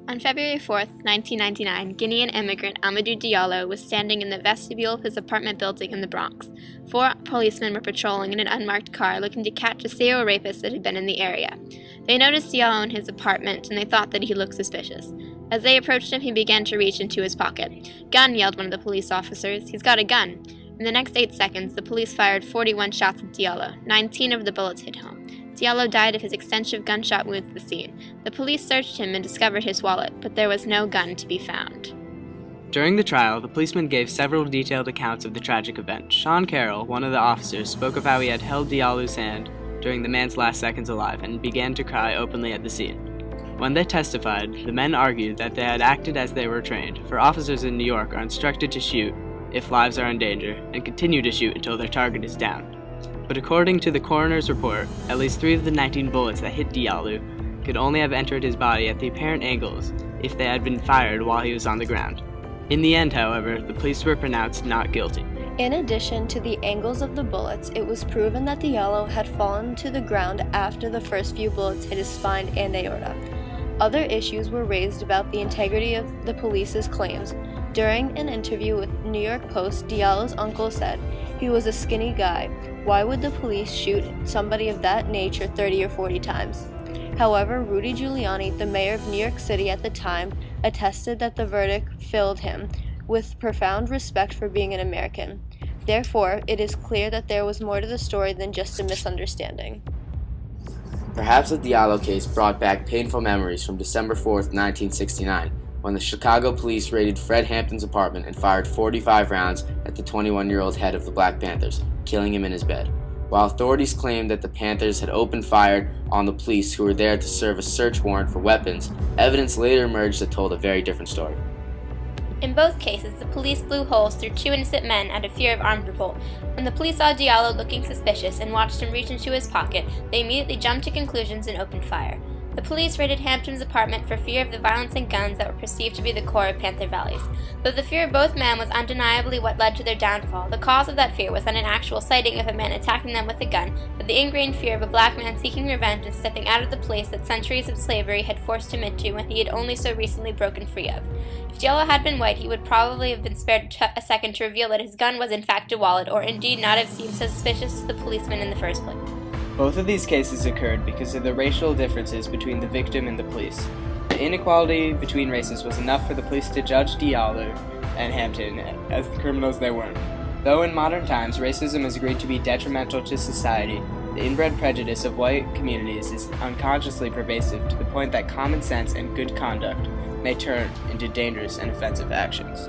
On February 4th, 1999, Guinean immigrant Amadou Diallo was standing in the vestibule of his apartment building in the Bronx. 4 policemen were patrolling in an unmarked car looking to catch a serial rapist that had been in the area. They noticed Diallo in his apartment and they thought that he looked suspicious. As they approached him, he began to reach into his pocket. "Gun!" yelled one of the police officers. "He's got a gun!" In the next 8 seconds, the police fired 41 shots at Diallo. 19 of the bullets hit home. Diallo died of his extensive gunshot wounds at the scene. The police searched him and discovered his wallet, but there was no gun to be found. During the trial, the policeman gave several detailed accounts of the tragic event. Sean Carroll, one of the officers, spoke of how he had held Diallo's hand during the man's last seconds alive and began to cry openly at the scene. When they testified, the men argued that they had acted as they were trained, for officers in New York are instructed to shoot if lives are in danger and continue to shoot until their target is down. But according to the coroner's report, at least 3 of the 19 bullets that hit Diallo could only have entered his body at the apparent angles if they had been fired while he was on the ground. In the end, however, the police were pronounced not guilty. In addition to the angles of the bullets, it was proven that Diallo had fallen to the ground after the first few bullets hit his spine and aorta. Other issues were raised about the integrity of the police's claims. During an interview with New York Post, Diallo's uncle said, "He was a skinny guy. Why would the police shoot somebody of that nature 30 or 40 times?" However, Rudy Giuliani, the mayor of New York City at the time, attested that the verdict filled him with profound respect for being an American. Therefore, it is clear that there was more to the story than just a misunderstanding. Perhaps the Diallo case brought back painful memories from December 4th, 1969, when the Chicago police raided Fred Hampton's apartment and fired 45 rounds at the 21-year-old head of the Black Panthers, killing him in his bed. While authorities claimed that the Panthers had opened fire on the police who were there to serve a search warrant for weapons, evidence later emerged that told a very different story. In both cases, the police blew holes through 2 innocent men out of fear of armed revolt. When the police saw Diallo looking suspicious and watched him reach into his pocket, they immediately jumped to conclusions and opened fire. The police raided Hampton's apartment for fear of the violence and guns that were perceived to be the core of Panther Valley's. Though the fear of both men was undeniably what led to their downfall, the cause of that fear was not an actual sighting of a man attacking them with a gun, but the ingrained fear of a black man seeking revenge and stepping out of the place that centuries of slavery had forced him into when he had only so recently broken free of. If Diallo had been white, he would probably have been spared a second to reveal that his gun was in fact a wallet, or indeed not have seemed so suspicious to the policeman in the first place. Both of these cases occurred because of the racial differences between the victim and the police. The inequality between races was enough for the police to judge Diallo and Hampton as the criminals they weren't. Though in modern times racism is agreed to be detrimental to society, the inbred prejudice of white communities is unconsciously pervasive to the point that common sense and good conduct may turn into dangerous and offensive actions.